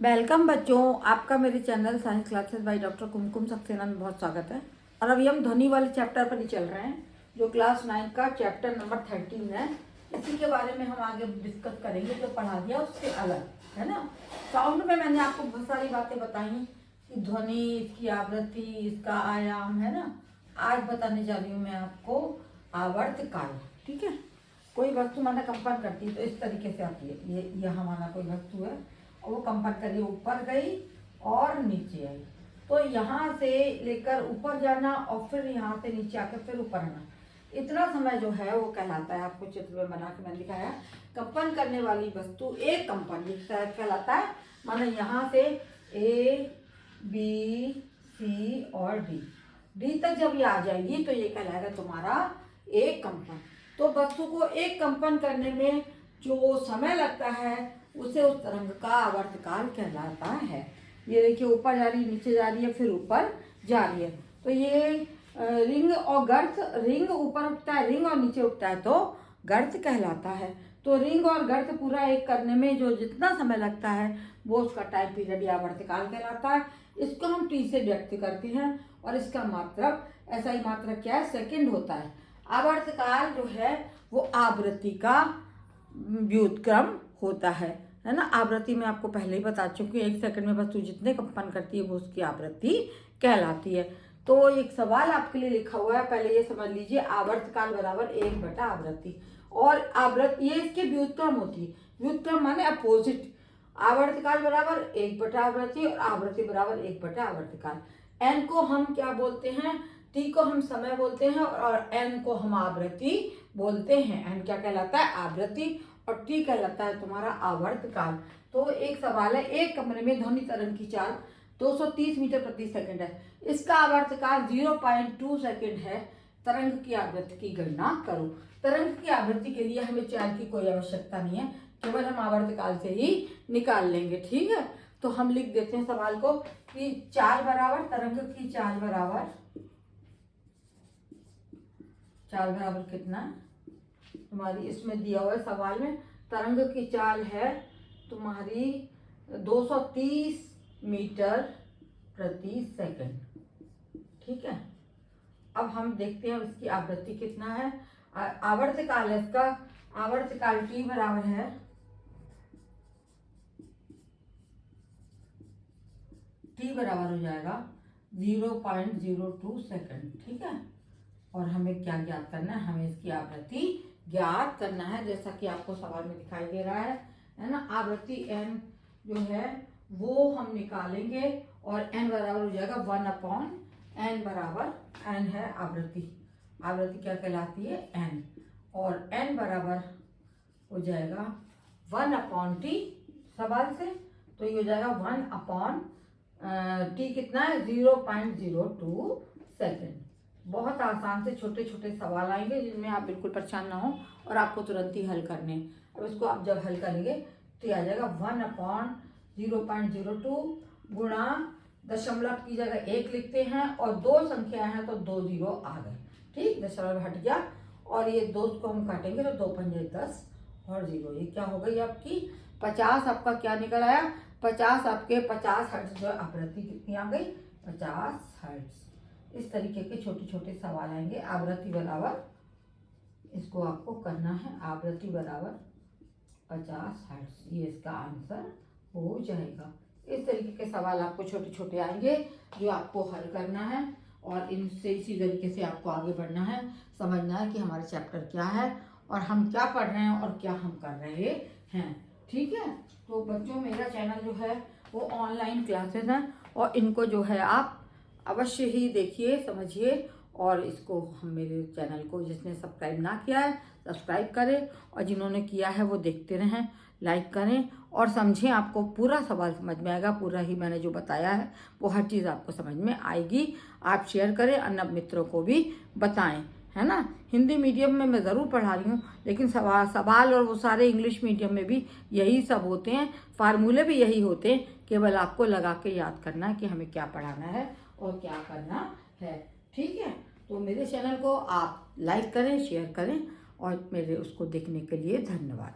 Welcome बच्चों, आपका मेरे channel science classes by doctor Kumkum Saxena में बहुत स्वागत है। और अभी हम ध्वनि वाले चैप्टर पर ही चल रहे हैं, जो क्लास 9 का चैप्टर नंबर 13 है। इसी के बारे में हम आगे डिस्कस करेंगे, जो पढ़ा दिया उससे अलग, है ना। साउंड में मैंने आपको बहुत सारी बातें बताई कि ध्वनि, इसकी आवृत्ति, इसका आयाम, है ना। आज बताने जा रही हूँ मैं आपको आवर्तकाल। ठीक है, कोई वस्तु माना कंपन करती है तो इस तरीके से आती है। ये हमारा कोई वस्तु है और वो कंपन करी, ऊपर गई और नीचे आई, तो यहाँ से लेकर ऊपर जाना और फिर यहाँ से नीचे आकर फिर ऊपर आना, इतना समय जो है वो कहलाता है। आपको चित्र में बना के मैंने दिखाया, कंपन करने वाली वस्तु एक कंपन कहलाता है। माना यहाँ से A, B, C और D तक जब ये आ जाएगी तो ये कहलाएगा तुम्हारा एक कंपन। तो वस्तु को एक कंपन करने में जो समय लगता है उसे उस तरंग का आवर्तकाल कहलाता है। ये देखिए, ऊपर जा रही है, नीचे जा रही है, फिर ऊपर जा रही है। तो ये रिंग और गर्त, रिंग ऊपर उठता है, रिंग और नीचे उठता है तो गर्त कहलाता है। तो रिंग और गर्त पूरा एक करने में जो जितना समय लगता है वो उसका टाइम पीरियड या आवर्तकाल कहलाता है। इसको हम टी से व्यक्त करते हैं और इसका मात्रक, ऐसा ही मात्रक क्या है, सेकंड होता है। आवर्तकाल जो है वो आवृत्ति का व्युत्क्रम होता है ना। आवृत्ति में आपको पहले ही बता चुकी हूँ, 1 सेकंड में वस्तु जितने कंपन करती है वो उसकी आवृत्ति कहलाती है। तो एक सवाल आपके लिए लिखा हुआ है, पहले ये समझ लीजिए। आवर्तकाल बराबर 1/आवृत्ति, और आवृत्ति ये इसके व्युत्क्रम होती है। व्युत्क्रम माने अपोजिट। आवर्तकाल बराबर 1/आवृत्ति और आवृत्ति बराबर 1/आवर्तकाल। एन को हम क्या बोलते हैं, टी को हम समय बोलते हैं और एन को हम आवृत्ति बोलते हैं। एन क्या कहलाता है, आवृत्ति, और टी कहलाता है तुम्हारा आवर्तकाल। तो एक सवाल है, एक कमरे में ध्वनि तरंग की चाल 230 मीटर प्रति सेकंड है, इसका आवर्तकाल 0.2 सेकंड है, तरंग की आवृत्ति की गणना करो। तरंग की आवृत्ति के लिए हमें चाल की कोई आवश्यकता नहीं है, केवल हम आवर्तकाल से ही निकाल लेंगे। ठीक है, तो हम लिख देते हैं सवाल को कि चाल बराबर, तरंग की चाल बराबर कितना तुम्हारी, इसमें दिया हुआ है सवाल में, तरंग की चाल है तुम्हारी 230 मीटर प्रति सेकंड। ठीक है, अब हम देखते हैं इसकी आवृत्ति कितना है। आवर्तकाल है इसका, आवर्तकाल टी बराबर है हो जाएगा 0.02 सेकंड। ठीक है, और हमें क्या ज्ञात करना है, हमें इसकी आवृत्ति ज्ञात करना है, जैसा कि आपको सवाल में दिखाई दे रहा है ना। आवृत्ति एन जो है वो हम निकालेंगे और एन बराबर हो जाएगा 1/n बराबर एन है आवृत्ति। आवृत्ति क्या कहलाती है, एन, और एन बराबर हो जाएगा 1/t सवाल से, तो ये हो जाएगा 1/t कितना है, 0.02 सेकेंड। बहुत आसान से छोटे छोटे सवाल आएंगे जिनमें आप बिल्कुल परेशान ना हो और आपको तुरंत ही हल करने। अब इसको आप जब हल करेंगे तो ये आ जाएगा 1/0.02 गुणा दशमलव की जगह 1 लिखते हैं और 2 संख्या है तो 2 0 आ गए। ठीक, दशमलव हट गया और ये 2 को हम काटेंगे तो 2 पंजे 10 और 0, ये क्या हो गई आपकी 50। आपका क्या निकल आया, 50। आपके 50 हर्ट्ज जो आवृत्ति कितनी आ गई, 50 हर्ट्ज। इस तरीके के छोटे छोटे सवाल आएंगे। आवृत्ति बराबर, इसको आपको करना है, आवृत्ति बराबर 50 हर्ट्ज, ये इसका आंसर हो जाएगा। इस तरीके के सवाल आपको छोटे छोटे आएंगे जो आपको हल करना है, और इनसे इसी तरीके से आपको आगे बढ़ना है, समझना है कि हमारा चैप्टर क्या है और हम क्या पढ़ रहे हैं और क्या हम कर रहे हैं। ठीक है, तो बच्चों मेरा चैनल जो है वो ऑनलाइन क्लासेस हैं और इनको जो है आप अवश्य ही देखिए, समझिए, और इसको हम मेरे चैनल को जिसने सब्सक्राइब ना किया है सब्सक्राइब करें, और जिन्होंने किया है वो देखते रहें, लाइक करें और समझें। आपको पूरा सवाल समझ में आएगा, पूरा ही मैंने जो बताया है वो हर चीज़ आपको समझ में आएगी। आप शेयर करें, अन्य मित्रों को भी बताएं, है ना। हिंदी मीडियम में मैं ज़रूर पढ़ा रही हूँ, लेकिन सवाल और वो सारे इंग्लिश मीडियम में भी यही सब होते हैं, फार्मूले भी यही होते हैं, केवल आपको लगा के याद करना है कि हमें क्या पढ़ाना है और क्या करना है। ठीक है, तो मेरे चैनल को आप लाइक करें, शेयर करें, और मेरे उसको देखने के लिए धन्यवाद।